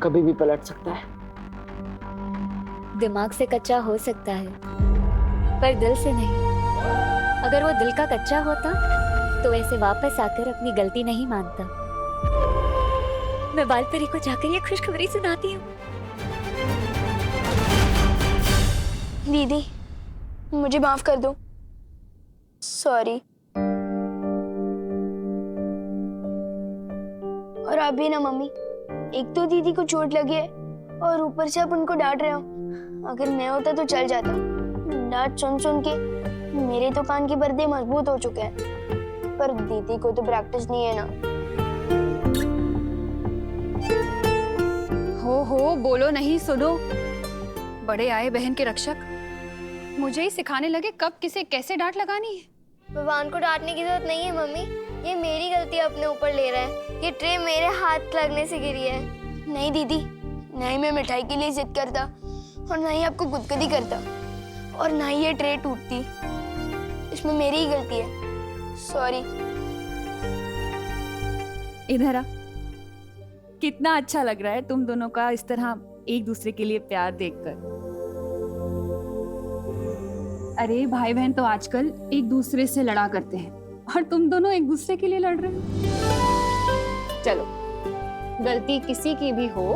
कभी भी पलट सकता है। दिमाग से कच्चा हो सकता है, पर दिल से नहीं। अगर वो दिल का कच्चा होता तो ऐसे वापस आकर अपनी गलती नहीं मानता। मैं बालपरी को जाकर ये खुशखबरी सुनाती हूँ। दीदी, मुझे माफ कर दो। सॉरी। और आप भी ना मम्मी, एक तो दीदी को चोट लगी है और ऊपर से आप उनको डांट रहे हो। अगर मैं होता तो चल जाता। डांट सुन सुन के मेरे तो कान के पर्दे मजबूत हो चुके हैं, पर दीदी को तो प्रैक्टिस नहीं है ना। हो बोलो नहीं, सुनो। बड़े आए बहन के रक्षक, मुझे ही सिखाने लगे कब किसे कैसे डांट लगानी है। भगवान को डांटने की जरूरत नहीं है मम्मी, ये मेरी गलती अपने ऊपर ले रहा है। ये ट्रे मेरे हाथ लगने से गिरी है। नहीं दीदी, नहीं मैं मिठाई के लिए जिद करता और ना ही आपको गुदगुदी करता और ना ही ये ट्रे टूटती। इसमें मेरी ही गलती है। सॉरी। इधर आ। कितना अच्छा लग रहा है तुम दोनों का इस तरह एक दूसरे के लिए प्यार देखकर। अरे भाई बहन तो आजकल एक दूसरे से लड़ा करते हैं और तुम दोनों एक दूसरे के लिए लड़ रहे हो। चलो, गलती किसी की भी हो,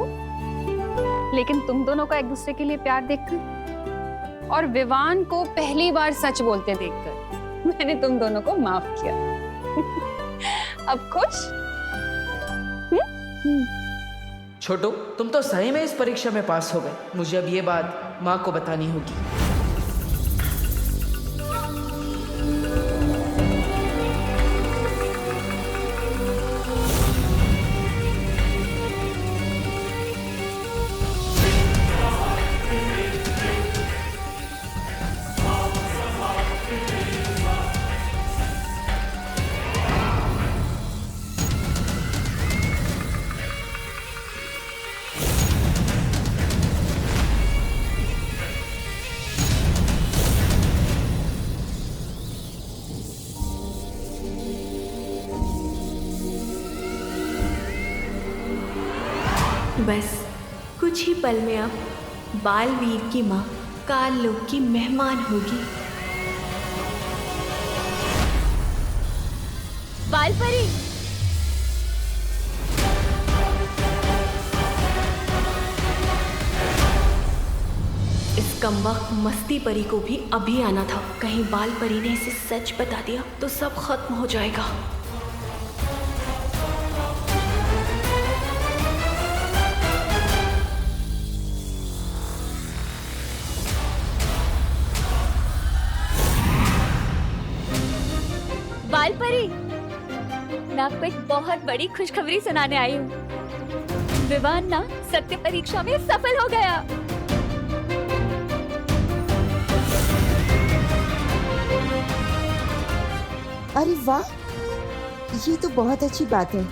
लेकिन तुम दोनों का एक दूसरे के लिए प्यार देखकर और विवान को पहली बार सच बोलते देखकर मैंने तुम दोनों को माफ किया। अब खुश? छोटू, तुम तो सही में इस परीक्षा में पास हो गए। मुझे अब ये बात माँ को बतानी होगी। बस कुछ ही पल में अब बालवीर की माँ काल लोक की मेहमान होगी। बालपरी, इस कमबख्त मस्ती परी को भी अभी आना था। कहीं बाल परी ने इसे सच बता दिया तो सब खत्म हो जाएगा। बालपरी, मैं आपको एक बहुत बड़ी खुशखबरी सुनाने आई हूँ। विवान ना सत्य परीक्षा में सफल हो गया। अरे वाह, ये तो बहुत अच्छी बात है।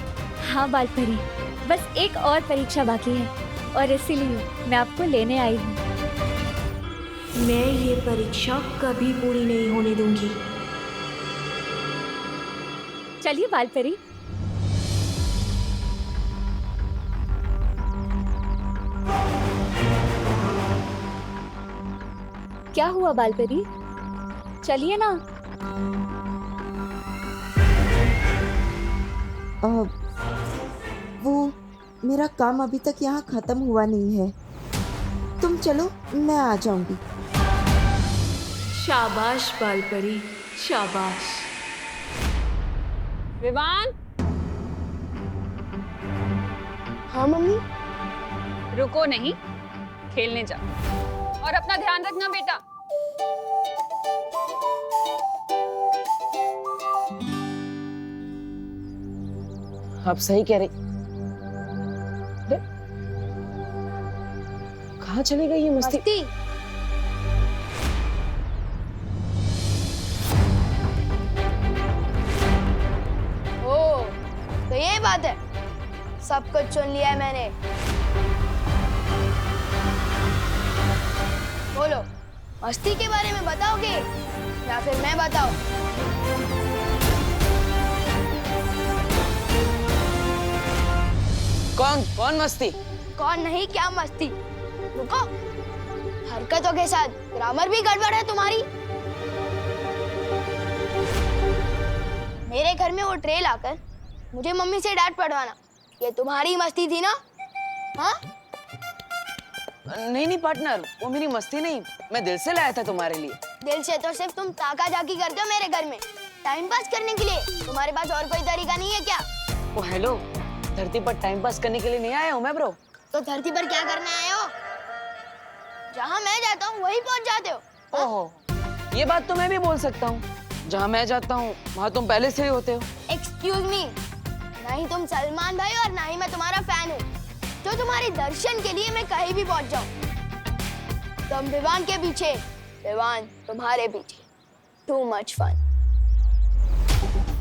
हाँ बालपरी, बस एक और परीक्षा बाकी है और इसीलिए मैं आपको लेने आई हूँ। मैं ये परीक्षा कभी पूरी नहीं होने दूंगी। चलिए बालपरी। क्या हुआ बालपरी? चलिए ना। वो मेरा काम अभी तक यहाँ खत्म हुआ नहीं है। तुम चलो, मैं आ जाऊंगी। शाबाश बालपरी, शाबाश। विवान, हाँ मम्मी। रुको नहीं, खेलने जाओ और अपना ध्यान रखना बेटा। आप सही कह रही। अरे, कहाँ चली गई ये मस्ती? ओ, तो ये बात है। सब कुछ सुन लिया है मैंने। बोलो, मस्ती के बारे में बताओगे या फिर मैं बताऊं? कौन कौन मस्ती? कौन नहीं क्या मस्ती। रुको, हरकतों के साथ ग्रामर भी गड़बड़ है तुम्हारी। मेरे घर में वो ट्रे लाकर मुझे मम्मी से डांट पड़वाना, ये तुम्हारी मस्ती थी ना? हाँ? नहीं पार्टनर, वो मेरी मस्ती नहीं, मैं दिल से लाया था तुम्हारे लिए। दिल से तो सिर्फ तुम ताका जाकी करते हो मेरे घर में, टाइम पास करने के लिए। तुम्हारे पास और कोई तरीका नहीं है क्या? ओ हेलो, धरती पर टाइम पास करने के लिए नहीं आया हूँ मैं ब्रो। तो धरती पर क्या करने आए हो? जहाँ मैं जाता हूँ वहीं पहुँच जाते हो। ओहो, ये बात तो मैं भी बोल सकता हूँ, जहाँ मैं जाता हूँ वहाँ तुम पहले से ही होते हो। एक्सक्यूज मी, ना ही तुम सलमान भाई और ना ही मैं तुम्हारा फैन हूँ जो तुम्हारे दर्शन के लिए मैं कहीं भी पहुँच जाऊँ। तुम विवान के पीछे, विवान तुम्हारे पीछे। Too much fun.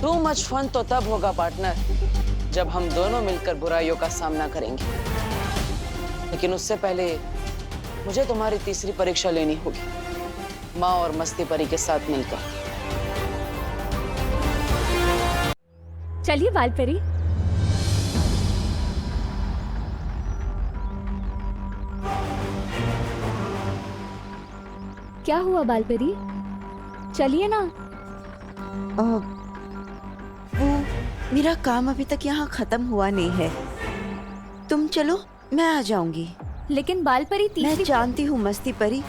Too much fun तो तब होगा पार्टनर जब हम दोनों मिलकर बुराइयों का सामना करेंगे, लेकिन उससे पहले मुझे तुम्हारी तीसरी परीक्षा लेनी होगी, माँ और मस्ती परी के साथ मिलकर। चलिए बाल परी। क्या हुआ बाल परी? चलिए ना। वो मेरा काम अभी तक यहाँ खत्म हुआ नहीं है। तुम चलो, मैं आ जाऊंगी। लेकिन बाल परी मैं तीसरी जानती हूँ मस्ती परी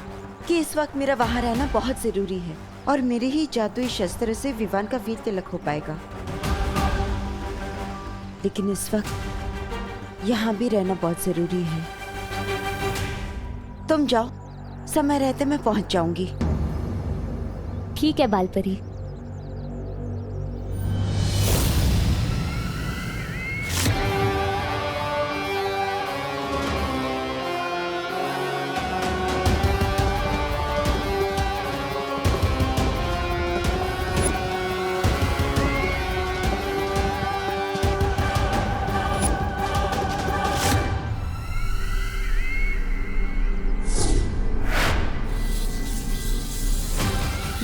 कि इस वक्त मेरा वहाँ रहना बहुत जरूरी है और मेरे ही जादुई शस्त्र से विवान का वीर तिलक हो पाएगा, लेकिन इस वक्त यहाँ भी रहना बहुत जरूरी है। तुम जाओ, समय रहते मैं पहुँच जाऊंगी। ठीक है बाल परी।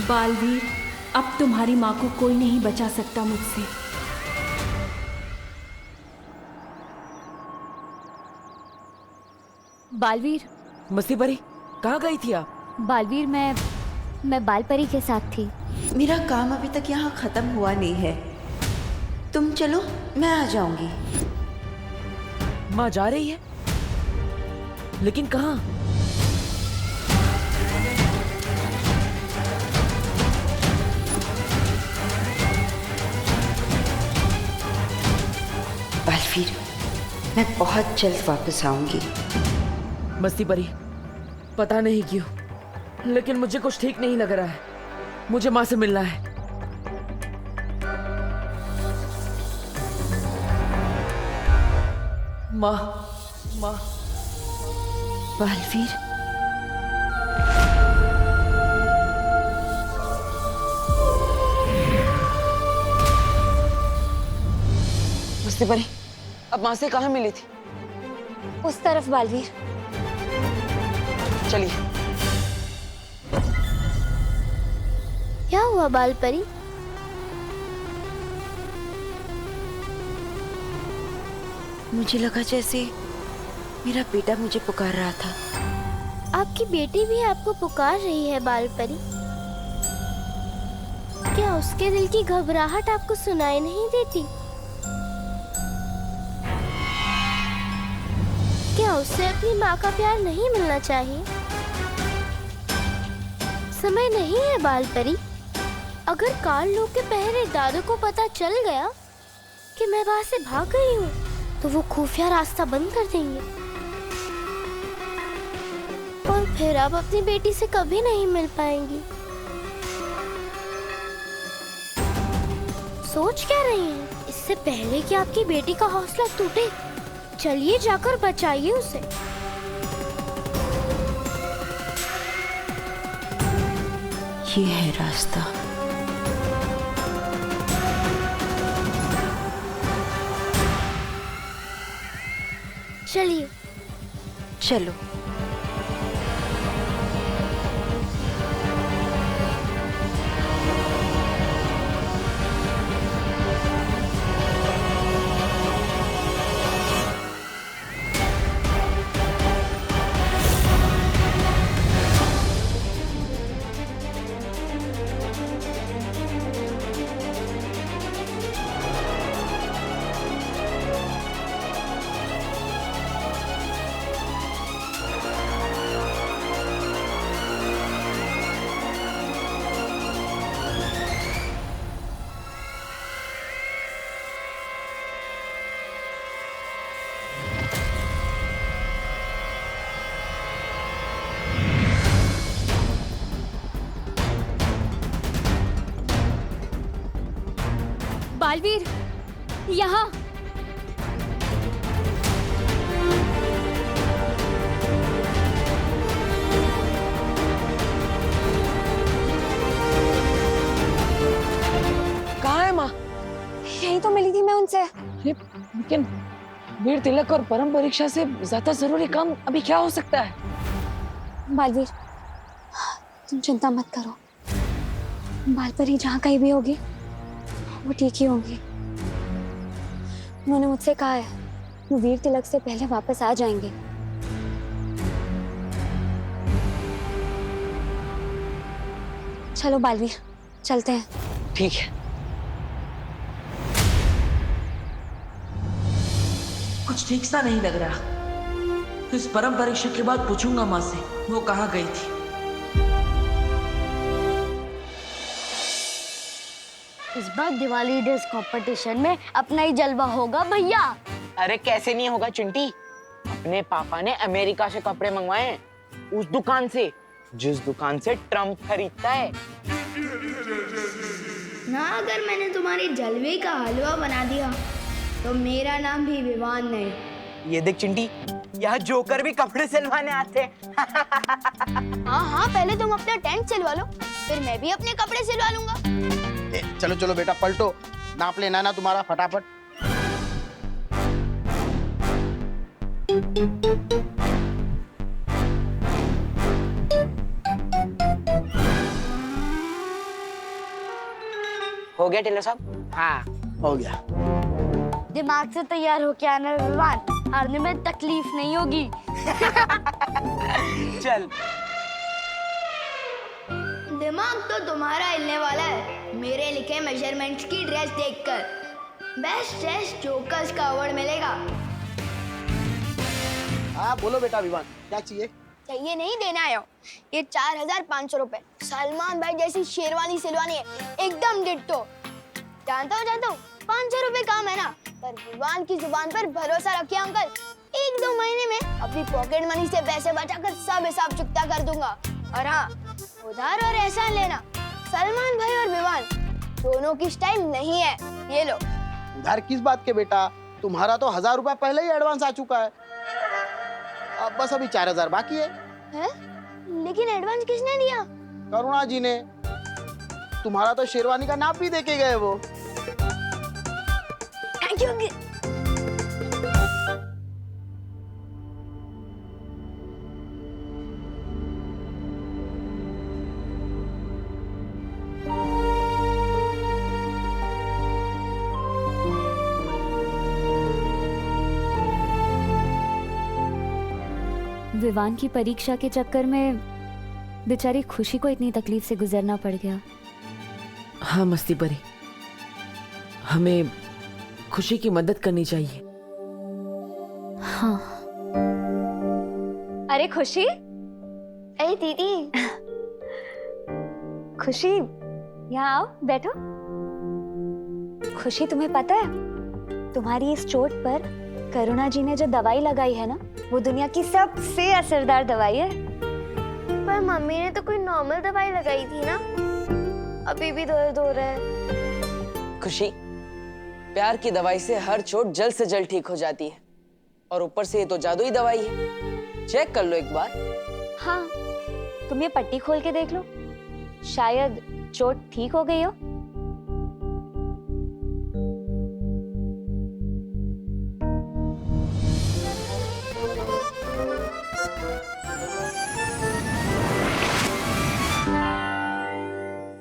बालवीर, अब तुम्हारी माँ को कोई नहीं बचा सकता मुझसे। बालवीर, मस्ती परी, कहाँ गई थी आप? बालवीर, मैं बाल परी के साथ थी। मेरा काम अभी तक यहाँ खत्म हुआ नहीं है। तुम चलो, मैं आ जाऊंगी। माँ जा रही है, लेकिन कहाँ? बालवीर, मैं बहुत जल्द वापस आऊंगी। मस्ती परी, पता नहीं क्यों, लेकिन मुझे कुछ ठीक नहीं लग रहा है। मुझे माँ से मिलना है। माँ, माँ। बालवीर, मस्ती परी, अब माँ से कहाँ मिली थी? उस तरफ बालवीर। चलिए। क्या हुआ बाल परी? मुझे लगा जैसे मेरा बेटा मुझे पुकार रहा था। आपकी बेटी भी आपको पुकार रही है बाल परी। क्या उसके दिल की घबराहट आपको सुनाई नहीं देती? क्या उसे अपनी माँ का प्यार नहीं मिलना चाहिए? समय नहीं है बाल परी। अगर काल लोग के पहरेदारों को पता चल गया कि मैं वहां से भाग गई हूँ, तो वो खुफिया रास्ता बंद कर देंगे और फिर आप अपनी बेटी से कभी नहीं मिल पाएंगी। सोच क्या रही हैं? इससे पहले कि आपकी बेटी का हौसला टूटे, चलिए जाकर बचाइए उसे। ये है रास्ता। चलिए। चलो। बालवीर, यहाँ। कहाँ है माँ? यही तो मिली थी मैं उनसे। अरे लेकिन वीर तिलक और परम परीक्षा से ज्यादा जरूरी काम अभी क्या हो सकता है? बालवीर, तुम चिंता मत करो। बालपरी जहाँ कहीं भी होगी वो ठीक ही होंगी। उन्होंने मुझसे कहा है वो वीर तिलक से पहले वापस आ जाएंगे। चलो बालवीर, चलते हैं। ठीक है। कुछ ठीक सा नहीं लग रहा। इस परम परीक्षा के बाद पूछूंगा माँ से वो कहाँ गई थी। इस बार दिवाली ड्रेस कंपटीशन में अपना ही जलवा होगा भैया। अरे कैसे नहीं होगा चिंटी, अपने पापा ने अमेरिका से कपड़े मंगवाए हैं, उस दुकान से जिस दुकान से ट्रम्प खरीदता है। ना अगर मैंने तुम्हारी जलवे का हलवा बना दिया तो मेरा नाम भी विवान नहीं। ये देख चिंटी, यहाँ जोकर भी कपड़े सिलवाने आते हैं। हाँ हाँ, पहले तुम अपना टेंट सिलवा लो, फिर मैं भी अपने कपड़े सिलवा लूंगा। चलो चलो बेटा पलटो, नाप लेना ना तुम्हारा फटाफट। हो गया टेलर साहब? हाँ हो गया। दिमाग से तैयार होके आना विवान, हारने में तकलीफ नहीं होगी। चल। दिमाग तो तुम्हारा हिलने वाला है मेरे लिखे मेजरमेंट्स की ड्रेस देखकर। बेस्ट ड्रेस जोकर्स का अवार्ड मिलेगा। हाँ बोलो बेटा विवान, क्या चाहिए? चाहिए नहीं, देना आया हूँ। ये 4500 रुपए। सलमान भाई जैसी शेरवानी सिलवानी है, एकदम डिट्टो। जानता हूँ 500 रुपए काम है ना, पर विवान की जुबान पर भरोसा रखिए अंकल। 1-2 महीने में अपनी पॉकेट मनी से पैसे बचाकर सब हिसाब चुकता कर दूंगा। और हाँ, उधार और एहसान लेना सलमान भाई और विवान दोनों की स्टाइल नहीं है। ये लो। उधार किस बात के बेटा, तुम्हारा तो 1000 रुपया पहले ही एडवांस आ चुका है। अब बस अभी 4000 बाकी है। लेकिन एडवांस किसने दिया? करुणा जी ने। तुम्हारा तो शेरवानी का नाप भी देके गए वो। Thank you. विवान की परीक्षा के चक्कर में बेचारी खुशी को इतनी तकलीफ से गुजरना पड़ गया। हाँ मस्ती परी, हमें खुशी की मदद करनी चाहिए। हाँ। अरे खुशी, अरे दीदी। खुशी, यहाँ आओ, बैठो। खुशी, तुम्हें पता है तुम्हारी इस चोट पर करुणा जी ने जो दवाई लगाई है ना, वो दुनिया की सबसे असरदार दवाई है। पर मम्मी ने तो कोई नॉर्मल दवाई लगाई थी ना, अभी भी दर्द हो रहा है। खुशी, प्यार की दवाई से हर चोट जल्द से जल्द ठीक हो जाती है, और ऊपर से ये तो जादुई दवाई है। चेक कर लो एक बार। हाँ, तुम ये पट्टी खोल के देख लो, शायद चोट ठीक हो गई हो।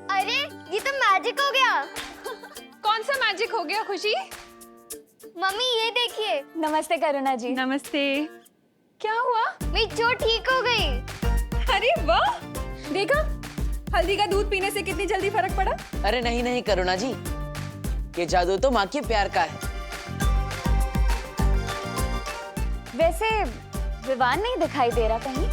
अरे ये तो मैजिक हो गया। कौन सा मैजिक हो गया खुशी? मम्मी ये देखिए। नमस्ते करुणा जी। नमस्ते। क्या हुआ? मेरी चोट ठीक हो गई। अरे वाह, देखा हल्दी का दूध पीने से कितनी जल्दी फर्क पड़ा। अरे नहीं नहीं करुणा जी, ये जादू तो माँ के प्यार का है। वैसे विवान नहीं दिखाई दे रहा कहीं।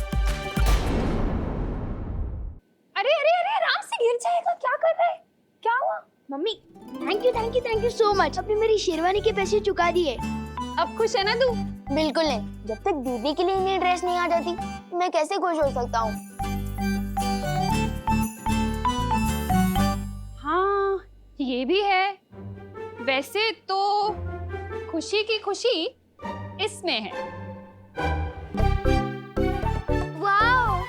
अरे अरे अरे, आराम से गिर जाएगा, क्या कर रहा है? क्या हुआ? Mummy thank you so much. आपने मेरी शेरवानी के पैसे चुका दिए। अब खुश है ना तू? बिल्कुल नहीं, जब तक दीदी के लिए नई ड्रेस नहीं आ जाती मैं कैसे खुश हो सकता हूँ। हाँ ये भी है। वैसे तो खुशी की खुशी इसमें है। वाओ,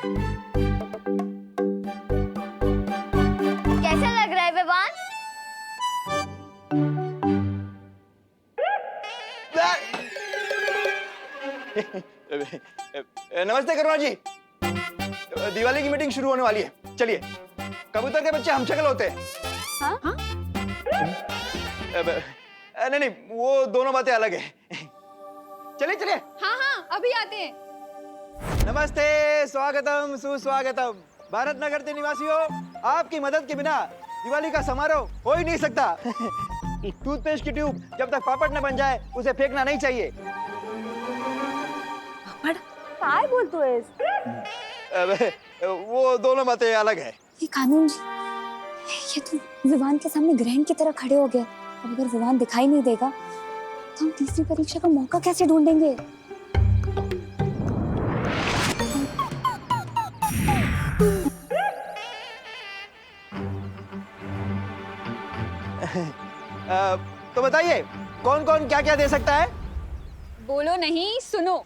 कैसा लग रहा है विवान? नमस्ते करुणा जी, दिवाली की मीटिंग शुरू होने वाली है, चलिए। कबूतर के बच्चे हम शक्ल होते हैं। हाँ? नहीं नहीं, वो दोनों बातें अलग है। चलिए चलिए। हाँ हाँ, अभी आते हैं। नमस्ते, स्वागतम सुस्वागतम। भारत नगर के निवासियों, आपकी मदद के बिना दिवाली का समारोह हो ही नहीं सकता। टूथपेस्ट की ट्यूब जब तक पापड़ न बन जाए उसे फेंकना नहीं चाहिए। काय बोलतो है? वो दोनों बातें अलग है। ये कानून जी, ये तो विवान के सामने ग्रहण की तरह खड़े हो गए। अब अगर विवान दिखाई नहीं देगा तो हम तीसरी परीक्षा का मौका कैसे ढूंढेंगे? तो बताइए, कौन कौन क्या क्या दे सकता है? बोलो नहीं, सुनो।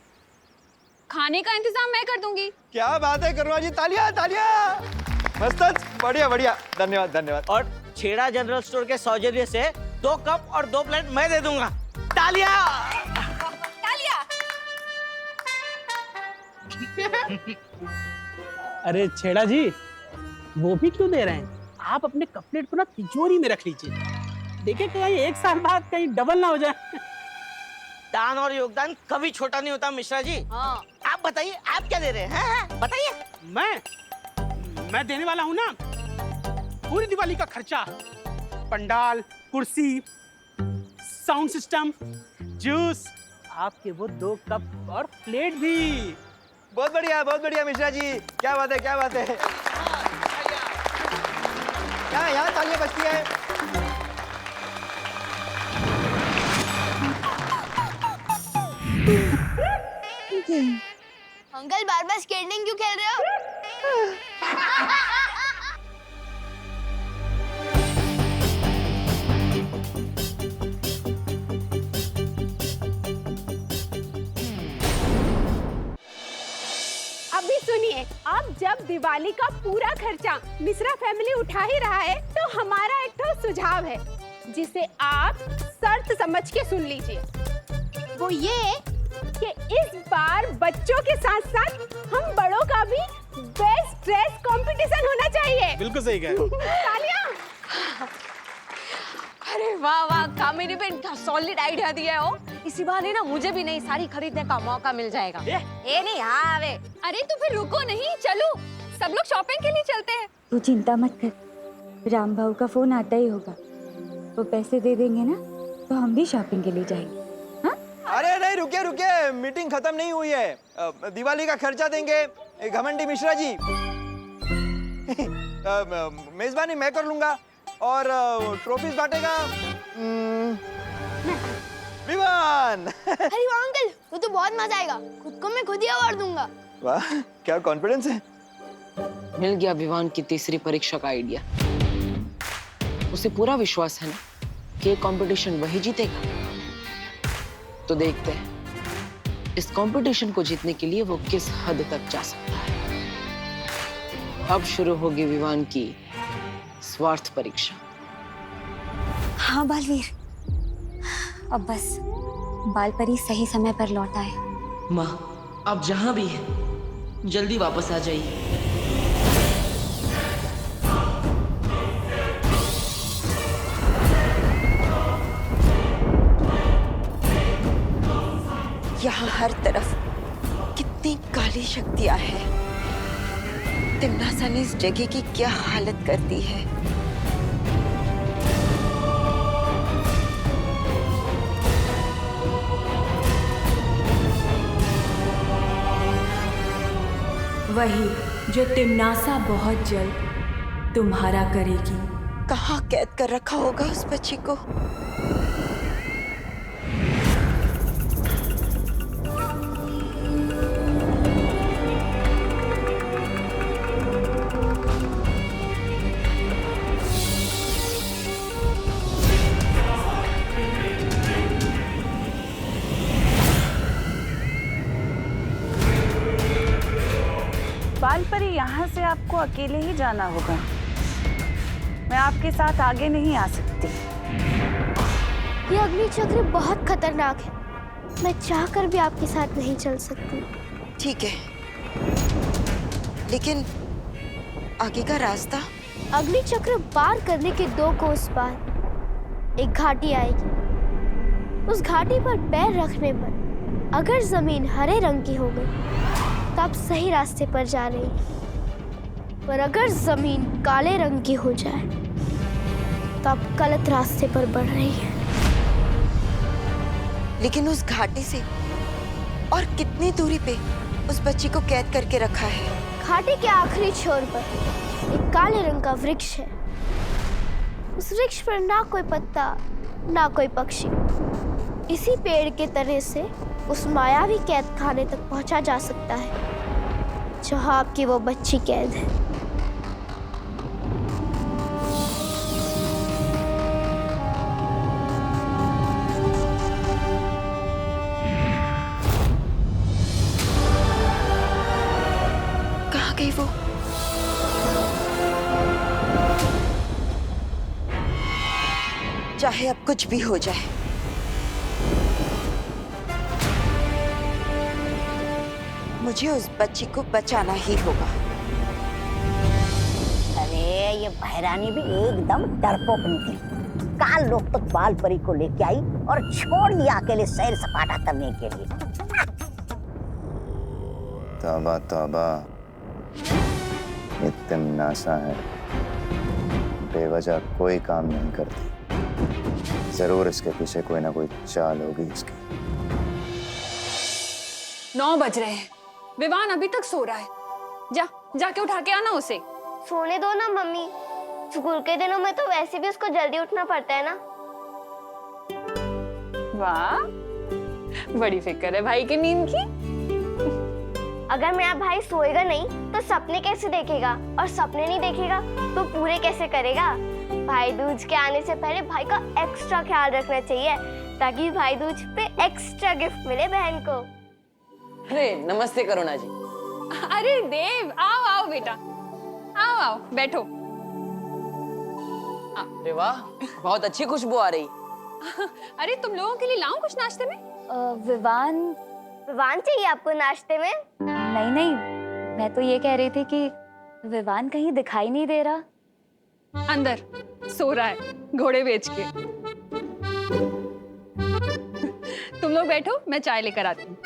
खाने का इंतजाम मैं कर दूंगी। क्या बात है करुणा जी, तालियां तालियां। मस्त, बढ़िया बढ़िया, धन्यवाद धन्यवाद। और छेड़ा जनरल स्टोर के सौजन्य से 2 कप और 2 प्लेट मैं दे दूंगा। तालियां। अरे छेड़ा जी, वो भी क्यों दे रहे हैं? आप अपने कप प्लेट को ना तिजोरी में रख लीजिए। देखिए कहीं 1 साल बाद कहीं डबल ना हो जाए। दान और योगदान कभी छोटा नहीं होता मिश्रा जी। हाँ। आप बताइए, आप क्या दे रहे हैं? बताइए। मैं देने वाला हूँ ना पूरी दिवाली का खर्चा। पंडाल, कुर्सी, साउंड सिस्टम, जूस, आपके वो 2 कप और प्लेट भी। बहुत बढ़िया मिश्रा जी, क्या बात है क्या बात है। यहाँ तालियां बजती है। अंकल बार बार स्केटिंग क्यों खेल रहे हो? अभी सुनिए, अब जब दिवाली का पूरा खर्चा मिश्रा फैमिली उठा ही रहा है तो हमारा एक तो सुझाव है जिसे आप शर्त समझ के सुन लीजिए। वो ये कि इस बार बच्चों के साथ साथ हम बड़ों का भी बेस्ट ड्रेस कंपटीशन होना चाहिए। बिल्कुल सही कह रहे हो। तालियां। अरे वाह वाह, कामिनी बेन क्या सॉलिड आइडिया दिया हो। इसी बहाने ना मुझे भी नई साड़ी खरीदने का मौका मिल जाएगा। ए नहीं, हाँ वे। अरे तो फिर रुको नहीं, चलो सब लोग शॉपिंग के लिए चलते हैं। तू चिंता मत कर, राम भाऊ का फोन आता ही होगा। वो पैसे दे देंगे ना तो हम भी शॉपिंग के लिए जाएंगे। अरे नहीं, रुकिए, मीटिंग खत्म नहीं हुई है। दिवाली का खर्चा देंगे घमंडी मिश्रा जी। मेजबानी मैं कर लूंगा और ट्रॉफीज बांटेगा विवान। अरे वाह अंकल, वो तो बहुत मजा आएगा। खुद को मैं खुद ही अवार्ड दूंगा। वाह, क्या कॉन्फिडेंस है। मिल गया विवान की तीसरी परीक्षा का आइडिया। उसे पूरा विश्वास है ना कि ये कंपटीशन वही जीतेगा। तो देखते हैं इस कंपटीशन को जीतने के लिए वो किस हद तक जा सकता है। अब शुरू होगी विवान की स्वार्थ परीक्षा। हाँ बालवीर, अब बस बालपरी सही समय पर लौट आए। माँ, आप जहाँ भी हैं जल्दी वापस आ जाइए। यहाँ हर तरफ कितनी काली शक्तियाँ हैं। तिम्नासा ने इस जगह की क्या हालत कर दी है। वही जो तिम्नासा बहुत जल्द तुम्हारा करेगी। कहाँ कैद कर रखा होगा उस बच्ची को। बालपरी, यहाँ से आपको अकेले ही जाना होगा। मैं आपके साथ आगे नहीं आ सकती। ये अग्नि चक्र बहुत खतरनाक है, मैं चाहकर भी आपके साथ नहीं चल सकती। ठीक है, लेकिन आगे का रास्ता? अग्नि चक्र पार करने के 2 कोस पार एक घाटी आएगी। उस घाटी पर पैर रखने पर अगर जमीन हरे रंग की हो गई तो आप सही रास्ते पर जा रही हैं, पर अगर जमीन काले रंग की हो जाए तो आप गलत रास्ते पर बढ़ रही हैं। लेकिन उस घाटी से और कितनी दूरी पे उस बच्ची को कैद करके रखा है? घाटी के आखिरी छोर पर एक काले रंग का वृक्ष है। उस वृक्ष पर ना कोई पत्ता ना कोई पक्षी। इसी पेड़ के तने से उस मायावी कैद खाने तक पहुंचा जा सकता है जहां आपकी वो बच्ची कैद है। कहाँ गई वो? चाहे अब कुछ भी हो जाए, मुझे उस बच्ची को बचाना ही होगा। अरे ये बहरानी भी एकदम डरपोक निकली। काल लोग तो बाल परी को लेके आई और छोड़ दिया अकेले सैर सपाटा करने के लिए। तौबा तौबा, ये तमन्नासा है, बेवजह कोई काम नहीं करती। जरूर इसके पीछे कोई ना कोई चाल होगी इसकी। 9 बज रहे हैं, विवान अभी तक सो रहा है। जाके उठा के आना उसे। सोने दो ना मम्मी, स्कूल के दिनों में तो वैसे भी उसको जल्दी उठना पड़ता है ना। वाह, बड़ी फिक्र है भाई की नींद की। अगर मेरा भाई सोएगा नहीं तो सपने कैसे देखेगा, और सपने नहीं देखेगा तो पूरे कैसे करेगा। भाई दूज के आने से पहले भाई का एक्स्ट्रा ख्याल रखना चाहिए ताकि भाई दूज पे एक्स्ट्रा गिफ्ट मिले बहन को। अरे नमस्ते करुणा जी। अरे देव, आओ आओ बेटा, आओ आओ बैठो। अरे वाह, बहुत अच्छी खुशबू आ रही। अरे तुम लोगों के लिए लाऊं कुछ नाश्ते में? विवान चाहिए आपको नाश्ते में? नहीं, मैं तो ये कह रही थी कि विवान कहीं दिखाई नहीं दे रहा। अंदर सो रहा है घोड़े बेच के। तुम लोग बैठो, मैं चाय लेकर आती हूँ।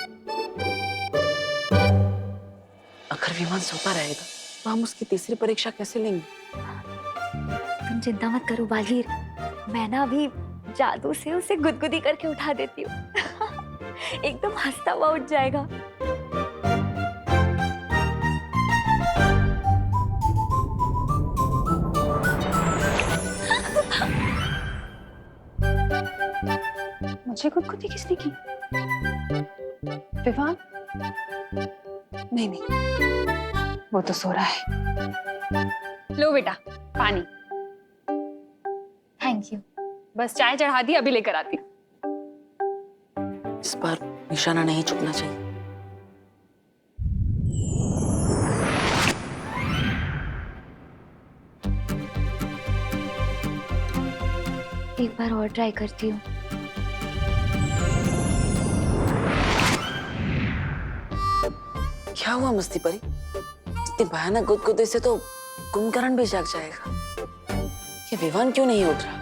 अगर विमान सोता रहेगा तो हम उसकी तीसरी परीक्षा कैसे लेंगे? तुम चिंता मत करो बालवीर, मैं ना अभी जादू से उसे गुदगुदी करके उठा देती हूँ। एकदम हंसता हुआ उठ जाएगा। मुझे गुदगुदी किसने की? विवान? नहीं, वो तो सो रहा है। लो बेटा पानी। Thank you. बस चाय चढ़ा दी, अभी लेकर आती। इस बार निशाना नहीं चुकना चाहिए। एक बार और ट्राई करती हूँ। क्या हुआ मस्ती परी? इतनी भयानक गुदगुदी से तो कुंभकर्ण भी जाग जाएगा। ये विवान क्यों नहीं उठ रहा?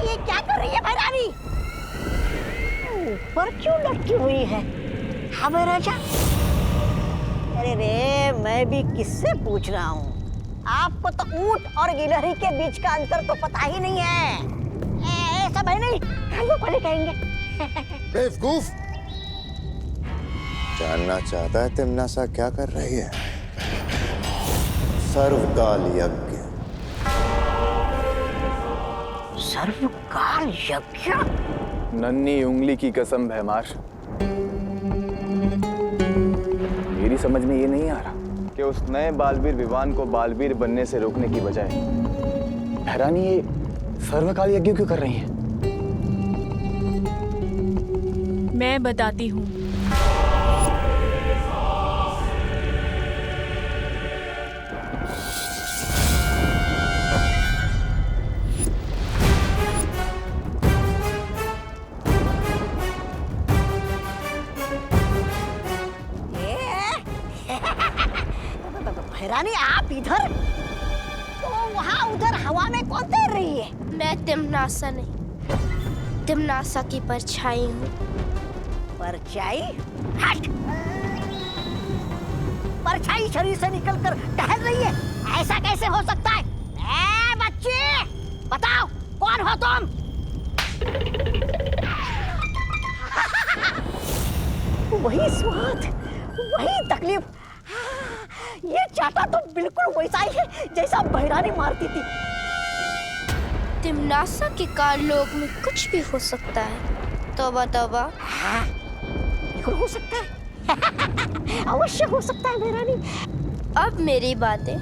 ये क्या कर रही है बहरानी? ऊपर क्यों लटकी हुई है? हमें राजा? अरे रे, मैं भी किससे पूछ रहा हूँ? आपको तो ऊंट और गिलहरी के बीच का अंतर तो पता ही नहीं है। ऐसा भाई नहीं, वो पहले कहेंगे। बेवकूफ! जानना चाहता है तिमनासा क्या कर रही है? सर्वकाल यज्ञ। सर्वकाल यज्ञ? नन्ही उंगली की कसम भैमार, मेरी समझ में ये नहीं आ रहा कि उस नए बालवीर विवान को बालवीर बनने से रोकने की बजाय भैरानी ये सर्वकाल यज्ञ क्यों कर रही हैं? मैं बताती हूँ। भैरानी आप इधर, तो वहाँ उधर हवा में कौन तैर रही है? मैं तिमनासा नहीं, तिमनासा की परछाई हूँ। परछाई? हट! परछाई शरीर से निकलकर टहल रही है, ऐसा कैसे हो सकता है? ए बच्चे, बताओ कौन हो तुम? वही स्वाद, वही तकलीफ, ये चाटा तो बिल्कुल वैसा ही है जैसा भैरानी मारती थी। तिमनासा के काललोक में कुछ भी हो सकता है। तौबा तौबा। बिल्कुल हो सकता है। अवश्य हो सकता है भैरानी। अब मेरी बातें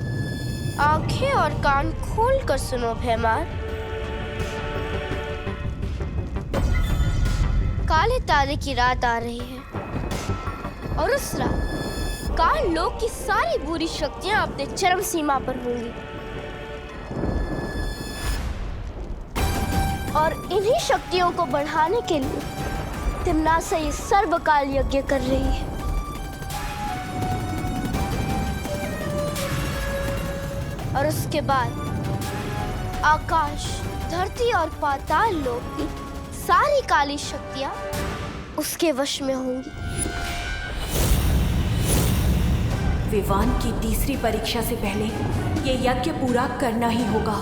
आंखें और कान खोल कर सुनो भैमार। काले ताले की रात आ रही है और उस रात काल लोक की सारी बुरी शक्तियां अपने चरम सीमा पर होंगी और इन्हीं शक्तियों को बढ़ाने के लिए तिमनासा ये सर्वकाल यज्ञ कर रही है। और उसके बाद आकाश, धरती और पाताल लोक की सारी काली शक्तियां उसके वश में होंगी। विवान की तीसरी परीक्षा से पहले ये यज्ञ पूरा करना ही होगा।